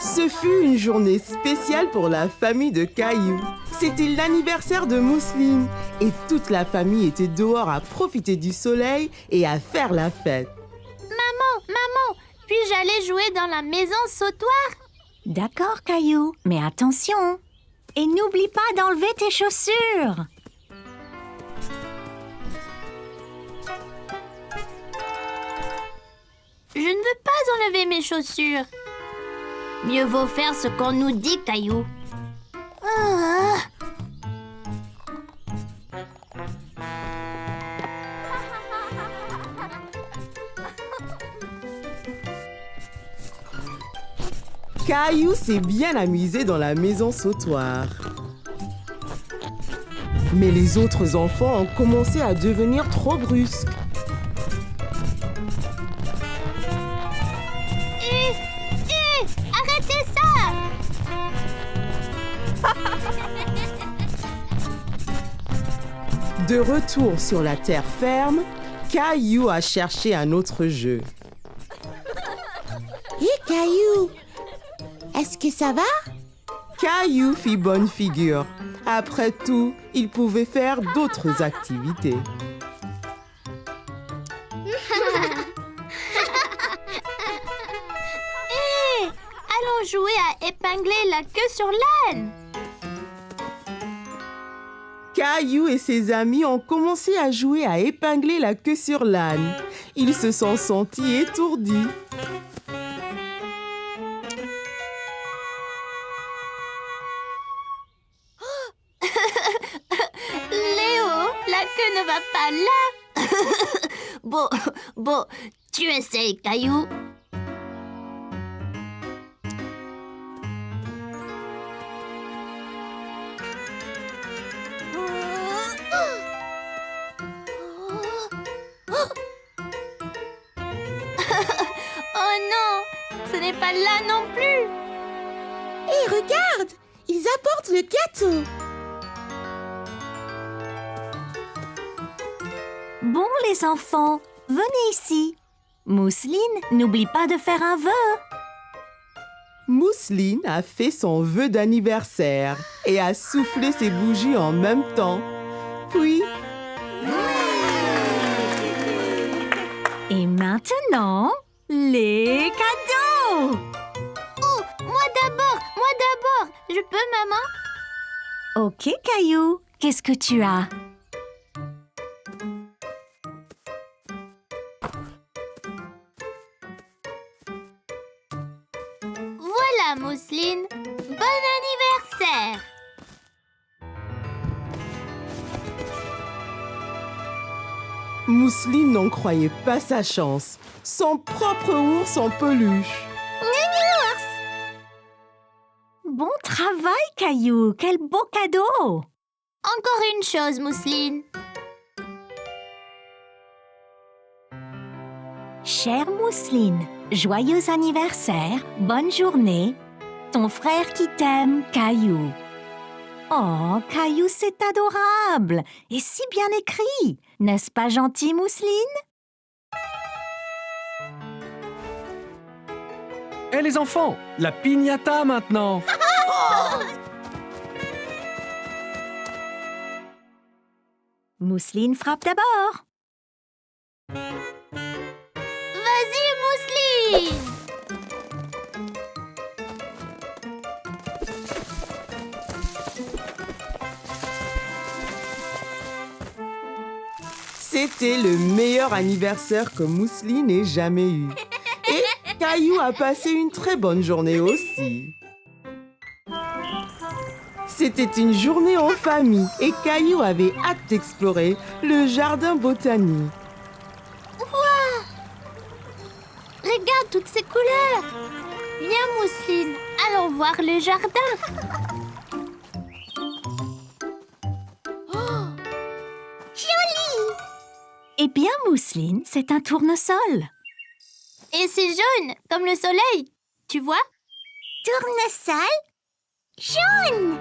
Ce fut une journée spéciale pour la famille de Caillou. C'était l'anniversaire de Mousseline et toute la famille était dehors à profiter du soleil et à faire la fête. Maman, puis-je aller jouer dans la maison sautoir? D'accord, Caillou, mais attention. Et n'oublie pas d'enlever tes chaussures. Je ne veux pas enlever mes chaussures. Mieux vaut faire ce qu'on nous dit, Caillou. Ah. Caillou s'est bien amusé dans la maison sautoir. Mais les autres enfants ont commencé à devenir trop brusques. Arrêtez ça! De retour sur la terre ferme, Caillou a cherché un autre jeu. Hé, Caillou, est-ce que ça va? Caillou fit bonne figure. Après tout, il pouvait faire d'autres activités. Allons jouer à épingler la queue sur l'âne. Caillou et ses amis ont commencé à jouer à épingler la queue sur l'âne. Ils se sont sentis étourdis. Léo, la queue ne va pas là. Bon, tu essayes, Caillou. Oh non, ce n'est pas là non plus. Hé, regarde, ils apportent le gâteau. Bon, les enfants, venez ici. Mousseline, n'oublie pas de faire un vœu. Mousseline a fait son vœu d'anniversaire et a soufflé ses bougies en même temps. Puis, Et maintenant, les cadeaux. Oh, moi d'abord. Je peux, maman? Ok, Caillou, qu'est-ce que tu as? Voilà, Mousseline. Bon anniversaire! Mousseline n'en croyait pas sa chance. Son propre ours en peluche. Bon travail, Caillou, quel beau cadeau. Encore une chose, Mousseline. Chère Mousseline, joyeux anniversaire, bonne journée. Ton frère qui t'aime, Caillou. Oh, Caillou, c'est adorable et si bien écrit. N'est-ce pas gentil, Mousseline? Hé les enfants, la piñata maintenant. Mousseline frappe d'abord. Vas-y, Mousseline! C'était le meilleur anniversaire que Mousseline ait jamais eu. Et Caillou a passé une très bonne journée aussi. C'était une journée en famille et Caillou avait hâte d'explorer le jardin botanique. Regarde toutes ces couleurs! Viens, Mousseline, allons voir le jardin. Oh! Joli! Eh bien, Mousseline, c'est un tournesol. Et c'est jaune, comme le soleil, tu vois? Tournesol jaune.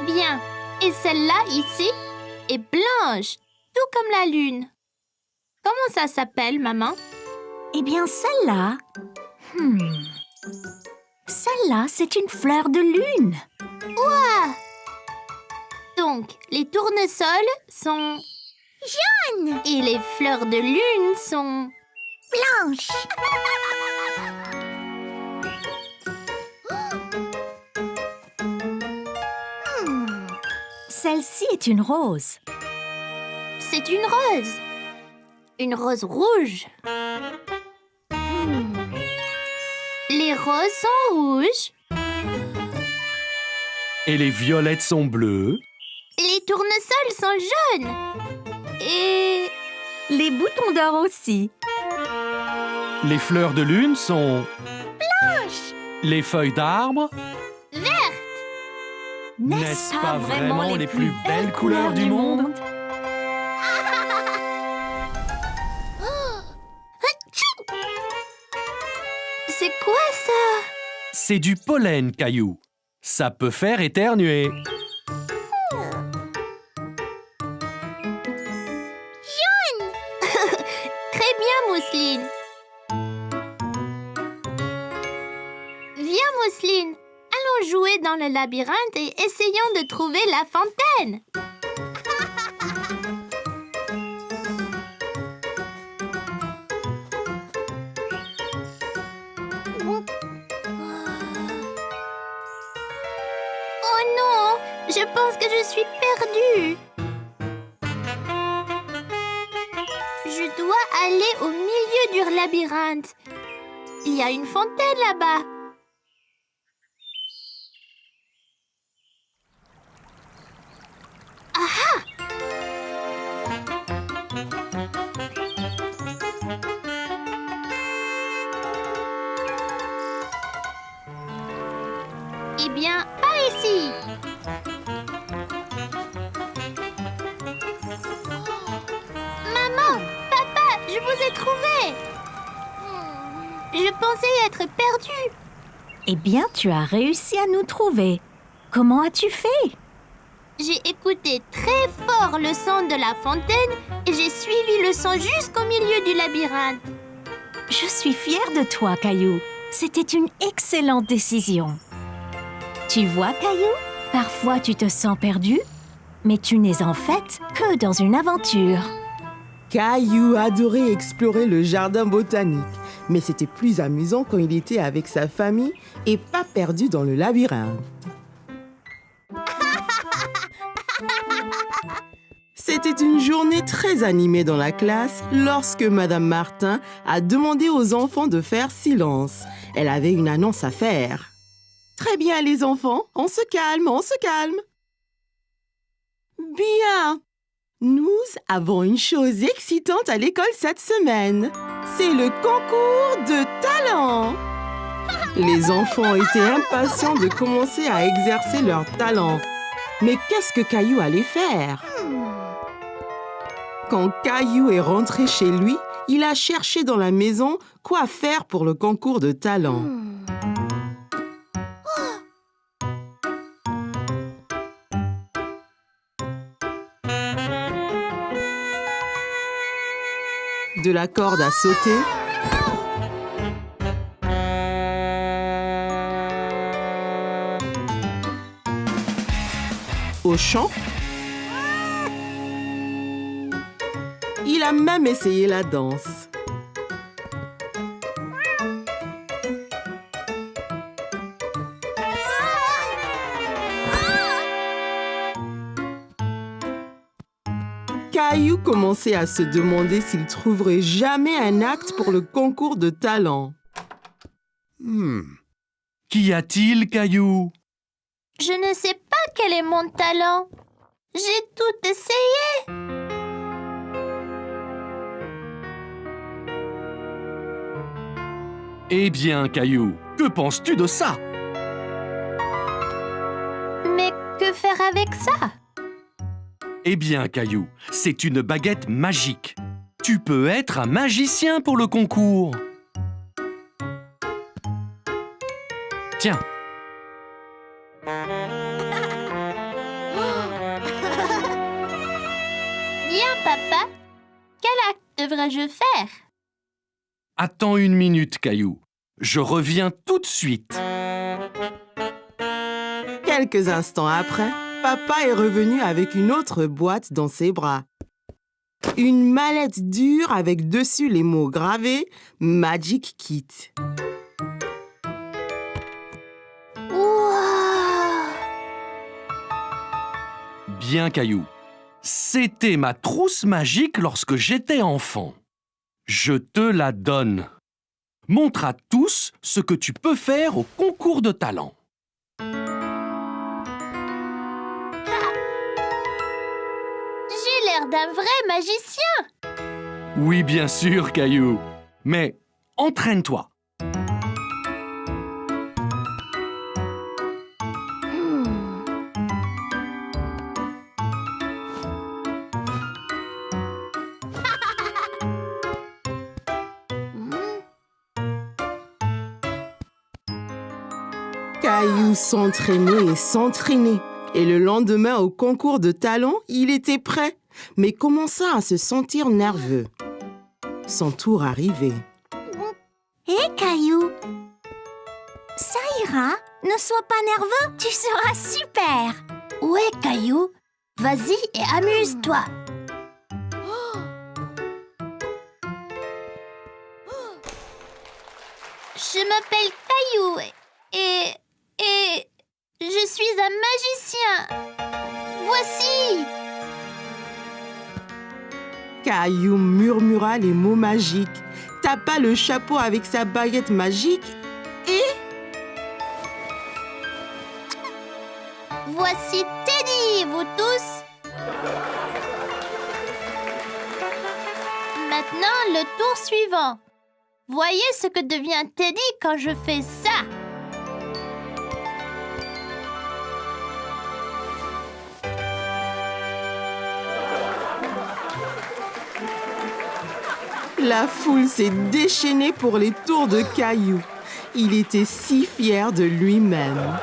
Bien. Et celle-là, ici, est blanche, tout comme la lune. Comment ça s'appelle, maman? Eh bien, celle-là, Celle-là, c'est une fleur de lune. Donc, les tournesols sont... jaunes. Et les fleurs de lune sont... Blanche. Celle-ci est une rose. C'est une rose. Une rose rouge. Les roses sont rouges. Et les violettes sont bleues. Les tournesols sont jaunes. Et... Les boutons d'or aussi. Les fleurs de lune sont... Blanche. Les feuilles d'arbre. N'est-ce pas vraiment les plus belles couleurs du monde? c'est quoi ça? C'est du pollen, Caillou. Ça peut faire éternuer. Très bien, Mousseline. Viens, Mousseline. Allons jouer dans le labyrinthe et essayons de trouver la fontaine. Oh non, je pense que je suis perdue. Je dois aller au milieu du labyrinthe. Il y a une fontaine là-bas. Eh bien, par ici. Maman, papa, je vous ai trouvé. Je pensais être perdue. Eh bien, tu as réussi à nous trouver. Comment as-tu fait? J'ai écouté très fort le son de la fontaine et j'ai suivi le son jusqu'au milieu du labyrinthe. Je suis fière de toi, Caillou. C'était une excellente décision. Tu vois, Caillou, parfois tu te sens perdu, mais tu n'es en fait que dans une aventure. Caillou adorait explorer le jardin botanique, mais c'était plus amusant quand il était avec sa famille et pas perdu dans le labyrinthe. C'était une journée très animée dans la classe lorsque Madame Martin a demandé aux enfants de faire silence. Elle avait une annonce à faire. Très bien les enfants, on se calme, on se calme. Bien. Nous avons une chose excitante à l'école cette semaine. C'est le concours de talent. Les enfants étaient impatients de commencer à exercer leur talent. Mais qu'est-ce que Caillou allait faire? Quand Caillou est rentré chez lui, il a cherché dans la maison quoi faire pour le concours de talent. De la corde à sauter, au chant. Il a même essayé la danse. Caillou commençait à se demander s'il trouverait jamais un acte pour le concours de talent. Qu'y a-t-il, Caillou? Je ne sais pas quel est mon talent. J'ai tout essayé. Eh bien, Caillou, que penses-tu de ça? Mais que faire avec ça? Eh bien, Caillou, c'est une baguette magique. Tu peux être un magicien pour le concours. Tiens. Bien, papa. Quel acte devrais-je faire? Attends une minute, Caillou. Je reviens tout de suite. Quelques instants après, papa est revenu avec une autre boîte dans ses bras. Une mallette dure avec dessus les mots gravés « Magic Kit ». Wow! Bien, Caillou. C'était ma trousse magique lorsque j'étais enfant. Je te la donne. Montre à tous ce que tu peux faire au concours de talent. J'ai l'air d'un vrai magicien. Oui, bien sûr, Caillou. Mais entraîne-toi. Caillou s'entraînait et s'entraînait. Et le lendemain, au concours de talent, il était prêt, mais commença à se sentir nerveux. Son tour arrivait. Hé, Caillou! Ça ira, ne sois pas nerveux, tu seras super! Ouais, Caillou. Vas-y et amuse-toi. Je m'appelle Caillou et je suis un magicien. Voici. Caillou murmura les mots magiques, tapa le chapeau avec sa baguette magique et... Voici Teddy, vous tous. Maintenant, le tour suivant. Voyez ce que devient Teddy quand je fais ça. La foule s'est déchaînée pour les tours de Caillou. Il était si fier de lui-même.